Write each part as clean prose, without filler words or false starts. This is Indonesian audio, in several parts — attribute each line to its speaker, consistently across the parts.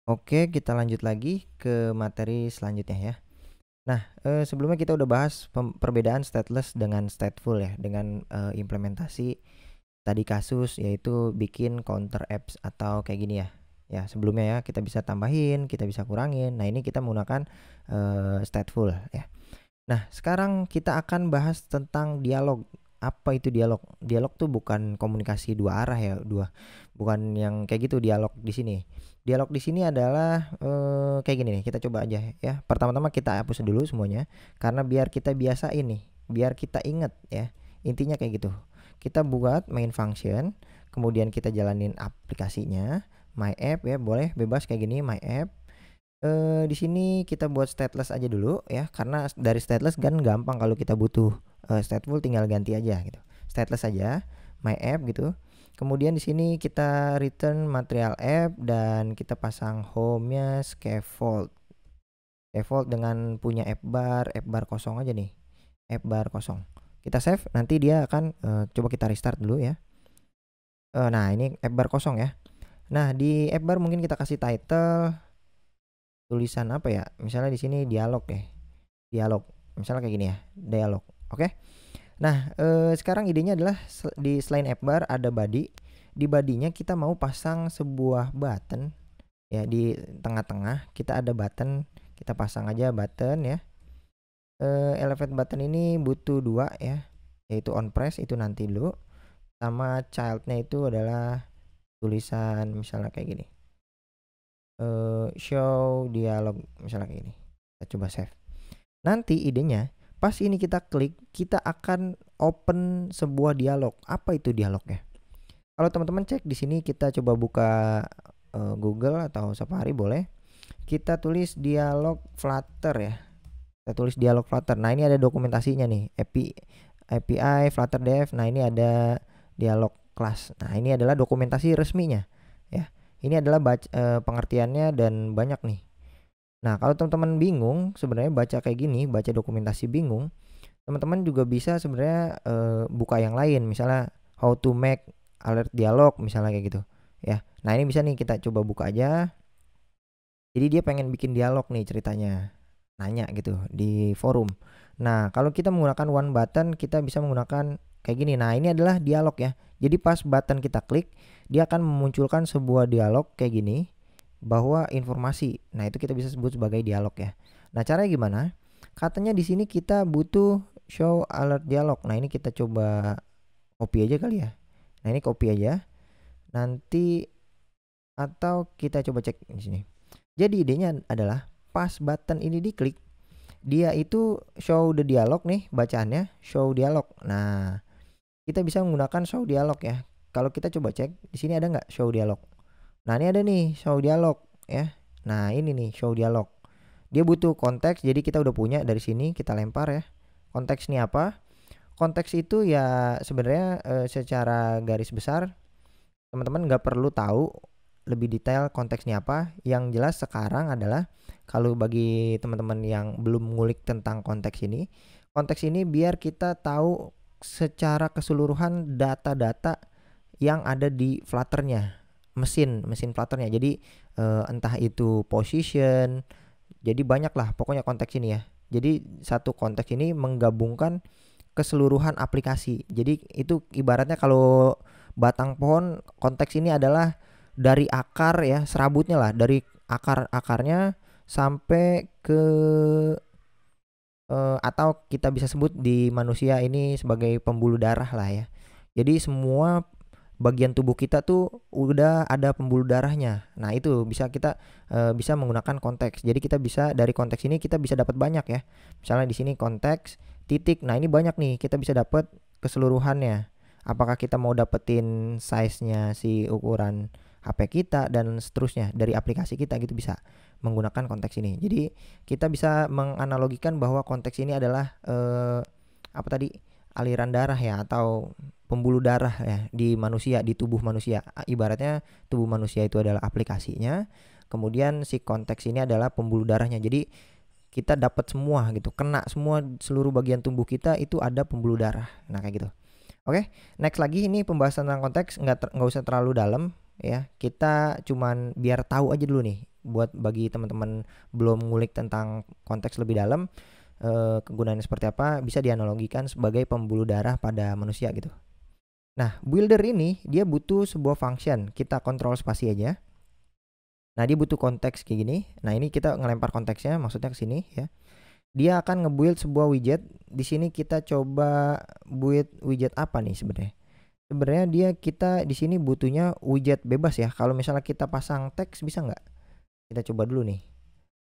Speaker 1: Oke, kita lanjut lagi ke materi selanjutnya ya. Nah, sebelumnya kita udah bahas perbedaan stateless dengan stateful ya, dengan implementasi tadi kasus yaitu bikin counter apps atau kayak gini ya. Ya, sebelumnya ya kita bisa tambahin, kita bisa kurangin. Nah, ini kita menggunakan stateful ya. Nah, sekarang kita akan bahas tentang dialog. Apa itu dialog? Dialog tuh bukan komunikasi dua arah ya, bukan yang kayak gitu dialog di sini. Dialog di sini adalah kayak gini nih. Kita coba aja ya. Pertama-tama kita hapus dulu semuanya karena biar kita biasa ini, biar kita inget ya. Intinya kayak gitu. Kita buat main function, kemudian kita jalanin aplikasinya, my app ya, boleh bebas kayak gini my app. Di sini kita buat stateless aja dulu ya, karena dari stateless kan gampang kalau kita butuh stateful tinggal ganti aja gitu. Stateless aja, my app gitu. Kemudian di sini kita return material app dan kita pasang home-nya scaffold. Scaffold dengan punya app bar kosong aja nih. App bar kosong. Kita save, nanti dia akan coba kita restart dulu ya. Nah, ini app bar kosong ya. Nah, di app bar mungkin kita kasih title tulisan apa ya? Misalnya di sini dialog ya. Dialog. Misalnya kayak gini ya, dialog. Oke. Nah, sekarang idenya adalah di selain app bar ada body. Di body-nya kita mau pasang sebuah button ya, di tengah-tengah kita ada button. Kita pasang aja button ya. Elevate button ini butuh 2 ya, yaitu on press itu nanti dulu, sama child-nya itu adalah tulisan misalnya kayak gini. Show dialog misalnya kayak gini. Kita coba save. Nanti idenya pas ini kita klik, kita akan open sebuah dialog. Apa itu dialognya? Kalau teman-teman cek di sini, kita coba buka Google atau Safari boleh. Kita tulis dialog Flutter ya. Kita tulis dialog Flutter. Nah, ini ada dokumentasinya nih. API Flutter Dev. Nah, ini ada dialog class. Nah, ini adalah dokumentasi resminya ya. Ini adalah pengertiannya dan banyak nih. Nah, kalau teman-teman bingung sebenarnya baca kayak gini, baca dokumentasi bingung, teman-teman juga bisa sebenarnya buka yang lain, misalnya how to make alert dialog misalnya kayak gitu ya. Nah, ini bisa nih kita coba buka aja. Jadi dia pengen bikin dialog nih ceritanya, nanya gitu di forum. Nah, kalau kita menggunakan one button, kita bisa menggunakan kayak gini. Nah, ini adalah dialog ya. Jadi pas button kita klik, dia akan memunculkan sebuah dialog kayak gini, bahwa informasi. Nah, itu kita bisa sebut sebagai dialog ya. Nah, caranya gimana? Katanya di sini kita butuh show alert dialog. Nah, ini kita coba copy aja kali ya. Nah, ini copy aja. Nanti atau kita coba cek di sini. Jadi idenya adalah pas button ini diklik, dia itu show the dialog nih, bacaannya show dialog. Nah, kita bisa menggunakan show dialog ya. Kalau kita coba cek di sini ada nggak show dialog. Nah, ini ada nih show dialog ya. Nah, ini nih show dialog. Dia butuh konteks, jadi kita udah punya dari sini, kita lempar ya. Konteks ini apa? Konteks itu ya sebenarnya secara garis besar teman-teman nggak perlu tahu lebih detail konteksnya apa. Yang jelas sekarang adalah kalau bagi teman-teman yang belum ngulik tentang konteks ini biar kita tahu secara keseluruhan data-data yang ada di Flutter-nya, mesin Flutter-nya. Jadi entah itu position, jadi banyak lah pokoknya konteks ini ya. Jadi satu konteks ini menggabungkan keseluruhan aplikasi. Jadi itu ibaratnya kalau batang pohon, konteks ini adalah dari akar ya, serabutnya lah, dari akarnya sampai ke atau kita bisa sebut di manusia ini sebagai pembuluh darah lah ya. Jadi semua bagian tubuh kita tuh udah ada pembuluh darahnya. Nah, itu bisa kita bisa menggunakan konteks. Jadi kita bisa dari konteks ini kita bisa dapat banyak ya. Misalnya di sini konteks titik. Nah, ini banyak nih, kita bisa dapat keseluruhannya. Apakah kita mau dapetin size-nya si ukuran HP kita dan seterusnya dari aplikasi kita gitu, bisa menggunakan konteks ini. Jadi kita bisa menganalogikan bahwa konteks ini adalah apa tadi, aliran darah ya, atau pembuluh darah ya di manusia, di tubuh manusia. Ibaratnya tubuh manusia itu adalah aplikasinya, kemudian si konteks ini adalah pembuluh darahnya. Jadi kita dapat semua gitu, kena semua, seluruh bagian tubuh kita itu ada pembuluh darah. Nah, kayak gitu. Oke, next lagi, ini pembahasan tentang konteks nggak usah terlalu dalam ya. Kita cuman biar tahu aja dulu nih buat bagi teman-teman belum ngulik tentang konteks lebih dalam, kegunaannya seperti apa, bisa dianalogikan sebagai pembuluh darah pada manusia gitu. Nah, builder ini dia butuh sebuah function, kita kontrol spasi aja. Nah, dia butuh konteks kayak gini. Nah, ini kita ngelempar konteksnya, maksudnya ke sini ya. Dia akan nge-build sebuah widget. Di sini kita coba build widget apa nih sebenarnya? Sebenarnya kita di sini butuhnya widget bebas ya. Kalau misalnya kita pasang teks bisa nggak? Kita coba dulu nih.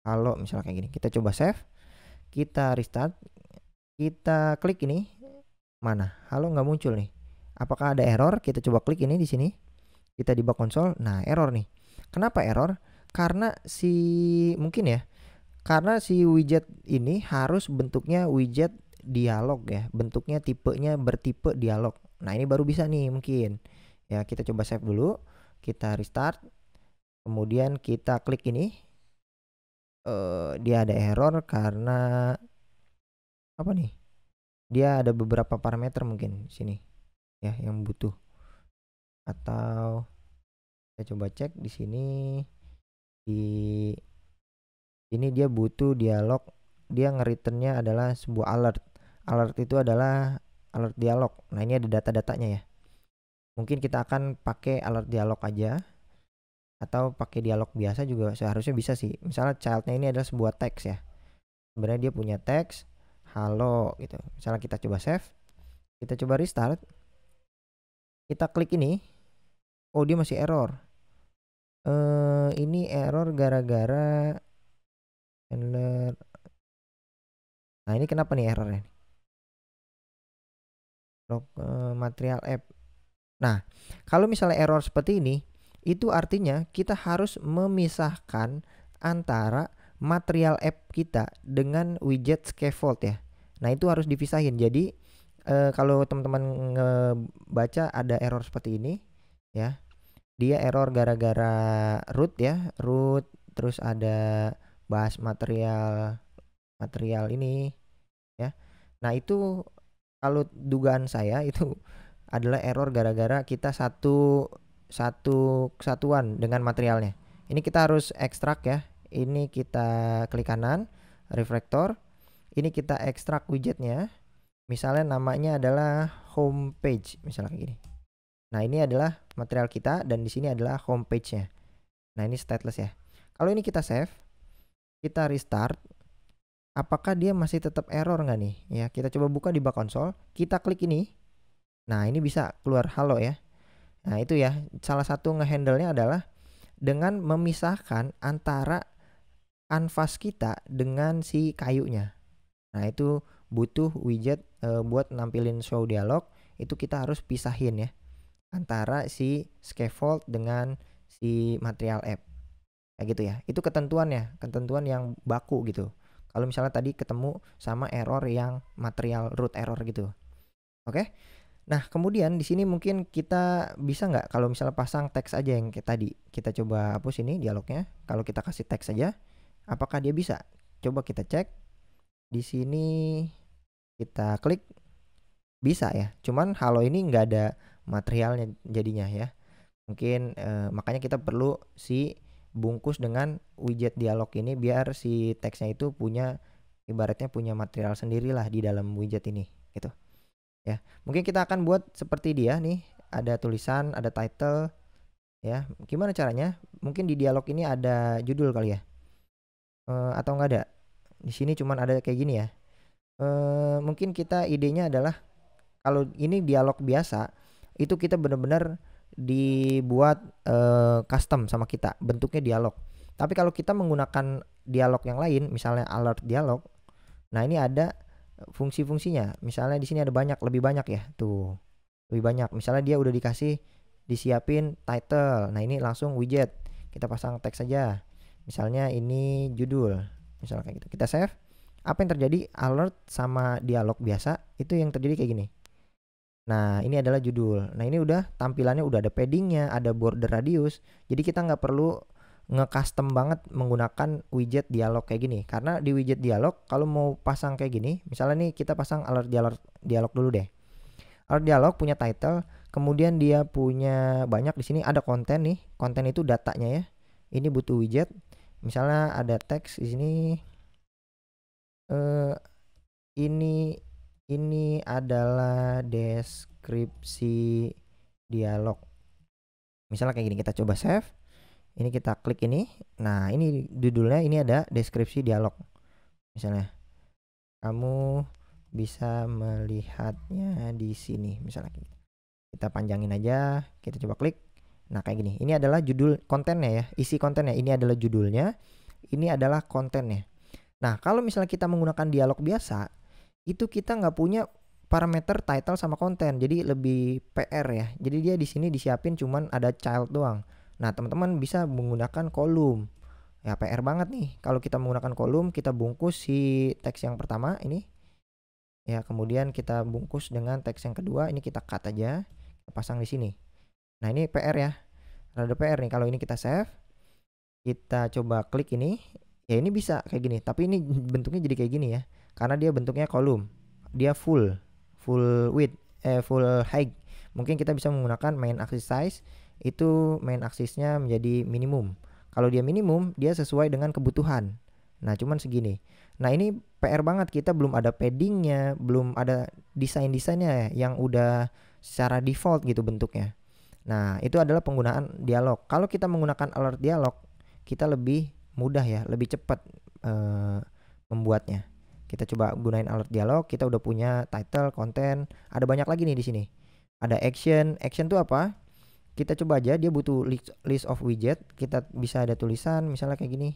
Speaker 1: Kalau misalnya kayak gini, kita coba save, kita restart, kita klik ini. Mana? Halo, nggak muncul nih. Apakah ada error? Kita coba klik ini di sini. Kita debug konsol. Nah, error nih. Kenapa error? Karena mungkin ya. Karena si widget ini harus bentuknya widget dialog ya. Bentuknya tipenya bertipe dialog. Nah, ini baru bisa nih mungkin. Ya, kita coba save dulu. Kita restart. Kemudian kita klik ini. Dia ada error karena apa nih? Dia ada beberapa parameter mungkin sini. Ya, yang butuh. Atau saya coba cek di sini. Ini dia butuh dialog. Dia nge-returnnya adalah sebuah alert. Alert itu adalah alert dialog. Nah, ini ada data-datanya ya. Mungkin kita akan pakai alert dialog aja, atau pakai dialog biasa juga seharusnya bisa sih. Misalnya childnya ini adalah sebuah teks ya. Sebenarnya dia punya teks halo gitu. Misalnya kita coba save, kita coba restart, kita klik ini. Oh, dia masih error. Ini error gara-gara handler. Nah, ini kenapa nih errornya? Material app. Nah, kalau misalnya error seperti ini, itu artinya kita harus memisahkan antara material app kita dengan widget scaffold ya. Nah, itu harus dipisahin. Jadi kalau teman-teman ngebaca ada error seperti ini ya. Dia error gara-gara root ya, root, terus ada bahas material ini ya. Nah, itu kalau dugaan saya itu adalah error gara-gara kita satu kesatuan dengan materialnya. Ini kita harus ekstrak ya. Ini kita klik kanan, refactor. Ini kita ekstrak widgetnya. Misalnya namanya adalah home page, misalnya kayak gini. Nah, ini adalah material kita dan di sini adalah home page-nya. Nah, ini stateless ya. Kalau ini kita save, kita restart, apakah dia masih tetap error nggak nih? Ya, kita coba buka di bak konsol, kita klik ini. Nah, ini bisa keluar halo ya. Nah, itu ya, salah satu ngehandle-nya adalah dengan memisahkan antara canvas kita dengan si kayunya. Nah, itu butuh widget buat nampilin show dialog, itu kita harus pisahin ya antara si scaffold dengan si material app. Kayak gitu ya. Itu ketentuan yang baku gitu. Kalau misalnya tadi ketemu sama error yang material root error gitu. Oke? Nah, kemudian di sini mungkin kita bisa nggak kalau misalnya pasang teks aja yang kayak tadi. Kita coba hapus ini dialognya. Kalau kita kasih teks aja, apakah dia bisa? Coba kita cek. Di sini kita klik, bisa ya. Cuman halo ini nggak ada materialnya jadinya ya. Mungkin makanya kita perlu si bungkus dengan widget dialog ini biar si teksnya itu ibaratnya punya material sendirilah di dalam widget ini gitu. Ya, mungkin kita akan buat seperti dia nih, ada tulisan, ada title ya. Gimana caranya? Mungkin di dialog ini ada judul kali ya. Atau enggak ada. Di sini cuman ada kayak gini ya. Mungkin kita idenya adalah kalau ini dialog biasa, itu kita benar-benar dibuat custom sama kita, bentuknya dialog. Tapi kalau kita menggunakan dialog yang lain, misalnya alert dialog, nah ini ada fungsi-fungsinya. Misalnya di sini ada lebih banyak ya, tuh lebih banyak. Misalnya dia udah disiapin title, nah ini langsung widget, kita pasang teks saja. Misalnya ini judul, misalnya kayak gitu. Kita save. Apa yang terjadi? Alert sama dialog biasa itu yang terjadi kayak gini. Nah, ini adalah judul. Nah, ini udah tampilannya udah ada paddingnya, ada border radius. Jadi kita nggak perlu nge-custom banget menggunakan widget dialog kayak gini. Karena di widget dialog kalau mau pasang kayak gini, misalnya nih kita pasang alert dialog dulu deh. Alert dialog punya title, kemudian dia punya banyak di sini ada konten nih. Konten itu datanya ya. Ini butuh widget. Misalnya ada teks di sini, ini adalah deskripsi dialog. Misalnya kayak gini, kita coba save. Ini kita klik ini. Nah, ini judulnya, ini ada deskripsi dialog. Misalnya, kamu bisa melihatnya di sini. Misalnya kita panjangin aja, kita coba klik. Nah, kayak gini. Ini adalah judul kontennya ya, isi kontennya. Ini adalah judulnya, ini adalah kontennya. Nah, kalau misalnya kita menggunakan dialog biasa, itu kita nggak punya parameter title sama konten, jadi lebih PR ya. Jadi dia di sini disiapin cuman ada child doang. Nah, teman-teman bisa menggunakan kolom. Ya, PR banget nih kalau kita menggunakan kolom. Kita bungkus si teks yang pertama ini ya, kemudian kita bungkus dengan teks yang kedua. Ini kita cut aja, kita pasang di sini. Nah, ini PR ya, rada PR nih. Kalau ini kita save, kita coba klik ini, ya ini bisa kayak gini, tapi ini bentuknya jadi kayak gini ya, karena dia bentuknya kolom. Dia full width, full height. Mungkin kita bisa menggunakan main axis size, itu main axisnya menjadi minimum. Kalau dia minimum, dia sesuai dengan kebutuhan. Nah, cuman segini. Nah, ini PR banget, kita belum ada paddingnya, belum ada desainnya yang udah secara default gitu bentuknya. Nah, itu adalah penggunaan dialog. Kalau kita menggunakan alert dialog, kita lebih mudah ya, lebih cepat membuatnya. Kita coba gunain alert dialog, kita udah punya title, konten, ada banyak lagi nih di sini. Ada action. Action tuh apa? Kita coba aja, dia butuh list of widget. Kita bisa ada tulisan misalnya kayak gini.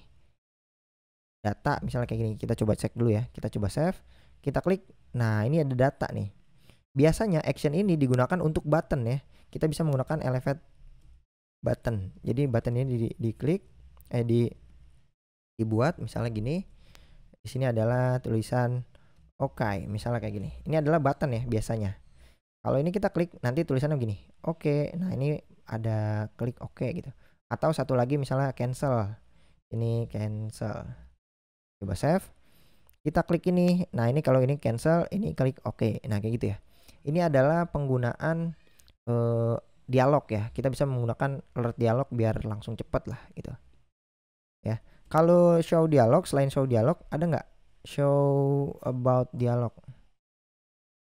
Speaker 1: Data misalnya kayak gini. Kita coba cek dulu ya. Kita coba save. Kita klik. Nah, ini ada data nih. Biasanya action ini digunakan untuk button ya. Kita bisa menggunakan elevate button. Jadi button ini diklik, dibuat misalnya gini. Di sini adalah tulisan OK, misalnya kayak gini. Ini adalah button ya biasanya. Kalau ini kita klik, nanti tulisannya begini, oke. Nah, ini ada klik oke gitu. Atau satu lagi misalnya cancel. Ini cancel. Coba save. Kita klik ini. Nah, ini kalau ini cancel, ini klik oke. Nah, kayak gitu ya. Ini adalah penggunaan dialog ya. Kita bisa menggunakan alert dialog biar langsung cepet lah gitu. Ya. Kalau show dialog, selain show dialog, ada nggak show about dialog?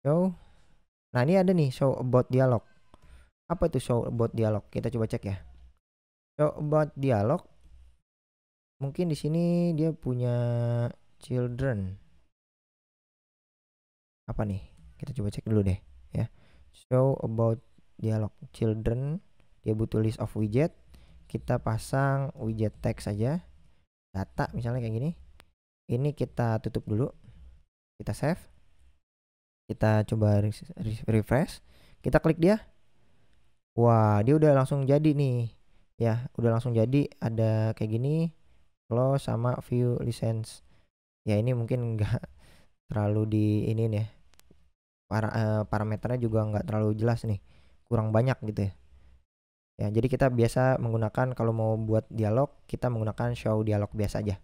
Speaker 1: Show. Nah, ini ada nih show about dialog. Apa itu show about dialog? Kita coba cek ya. Show about dialog. Mungkin di sini dia punya children. Apa nih? Kita coba cek dulu deh ya. Show about dialog children. Dia butuh list of widget. Kita pasang widget text saja. Data misalnya kayak gini. Ini kita tutup dulu. Kita save. Kita coba refresh. Kita klik dia. Wah, dia udah langsung jadi nih. Ya, udah langsung jadi. Ada kayak gini. Close sama view license. Ya, ini mungkin enggak terlalu di ini nih. Parameternya juga enggak terlalu jelas nih. Kurang banyak gitu ya. Ya, jadi kita biasa menggunakan kalau mau buat dialog, kita menggunakan show dialog biasa aja.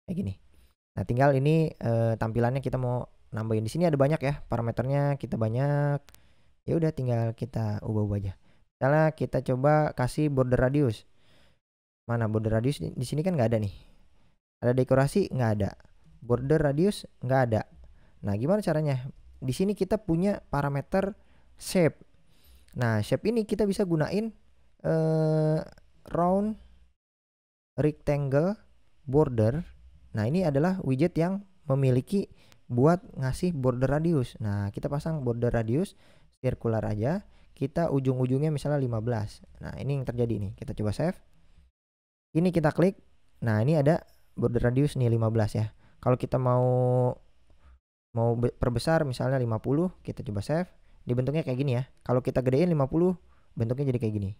Speaker 1: Kayak gini. Nah, tinggal ini tampilannya kita mau nambahin. Di sini ada banyak ya parameternya, kita banyak. Ya udah tinggal kita ubah-ubah aja. Misalnya kita coba kasih border radius. Mana border radius? Di sini kan nggak ada nih. Ada dekorasi? Nggak ada. Border radius? Nggak ada. Nah, gimana caranya? Di sini kita punya parameter shape. Nah, shape ini kita bisa gunain round, rectangle, border. Nah, ini adalah widget yang memiliki buat ngasih border radius. Nah, kita pasang border radius circular aja. Kita ujung-ujungnya misalnya 15. Nah, ini yang terjadi nih. Kita coba save. Ini kita klik. Nah, ini ada border radius nih 15 ya. Kalau kita mau perbesar misalnya 50, kita coba save. Di bentuknya kayak gini ya. Kalau kita gedein 50, bentuknya jadi kayak gini.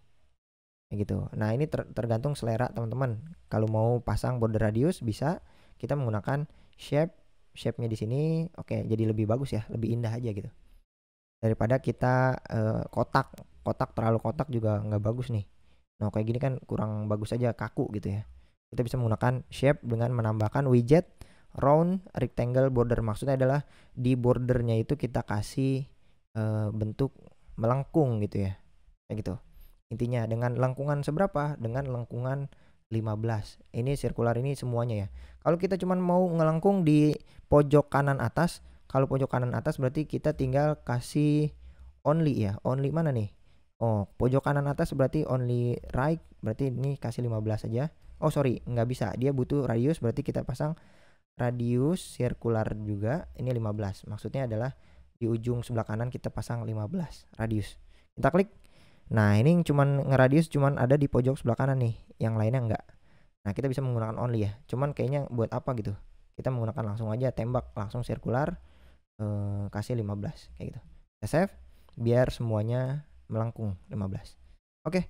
Speaker 1: Kayak gitu. Nah, ini tergantung selera teman-teman. Kalau mau pasang border radius bisa. Kita menggunakan shape-nya di sini. Oke, jadi lebih bagus ya, lebih indah aja gitu. Daripada kita kotak terlalu kotak juga nggak bagus nih. Nah, kayak gini kan kurang bagus aja, kaku gitu ya. Kita bisa menggunakan shape dengan menambahkan widget round, rectangle, border. Maksudnya adalah di bordernya itu kita kasih bentuk melengkung gitu ya, kayak gitu. Intinya dengan lengkungan seberapa? Dengan lengkungan 15. Ini sirkular ini semuanya ya. Kalau kita cuman mau ngelengkung di pojok kanan atas, kalau pojok kanan atas berarti kita tinggal kasih only ya. Only mana nih? Oh, pojok kanan atas berarti only right, berarti ini kasih 15 aja. Oh sorry, nggak bisa, dia butuh radius, berarti kita pasang radius sirkular juga. Ini 15, maksudnya adalah di ujung sebelah kanan kita pasang 15 radius. Kita klik. Nah ini cuman ngeradius cuman ada di pojok sebelah kanan nih, yang lainnya enggak. Nah kita bisa menggunakan only ya, cuman kayaknya buat apa gitu, kita menggunakan langsung aja tembak langsung sirkular, kasih 15 kayak gitu. Kita save biar semuanya melengkung 15. Oke,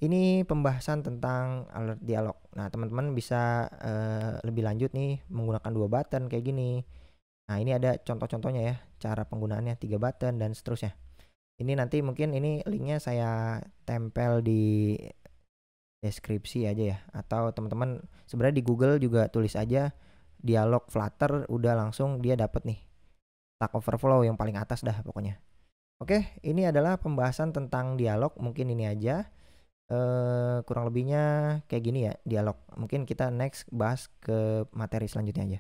Speaker 1: ini pembahasan tentang alert dialog. Nah teman-teman bisa lebih lanjut nih menggunakan 2 button kayak gini. Nah ini ada contoh-contohnya ya, cara penggunaannya 3 button dan seterusnya. Ini nanti mungkin ini linknya saya tempel di deskripsi aja ya, atau teman-teman sebenarnya di Google juga tulis aja dialog Flutter, udah langsung dia dapat nih Stack Overflow yang paling atas dah pokoknya. Oke, ini adalah pembahasan tentang dialog, mungkin ini aja. Kurang lebihnya kayak gini ya dialog. Mungkin kita next bahas ke materi selanjutnya aja.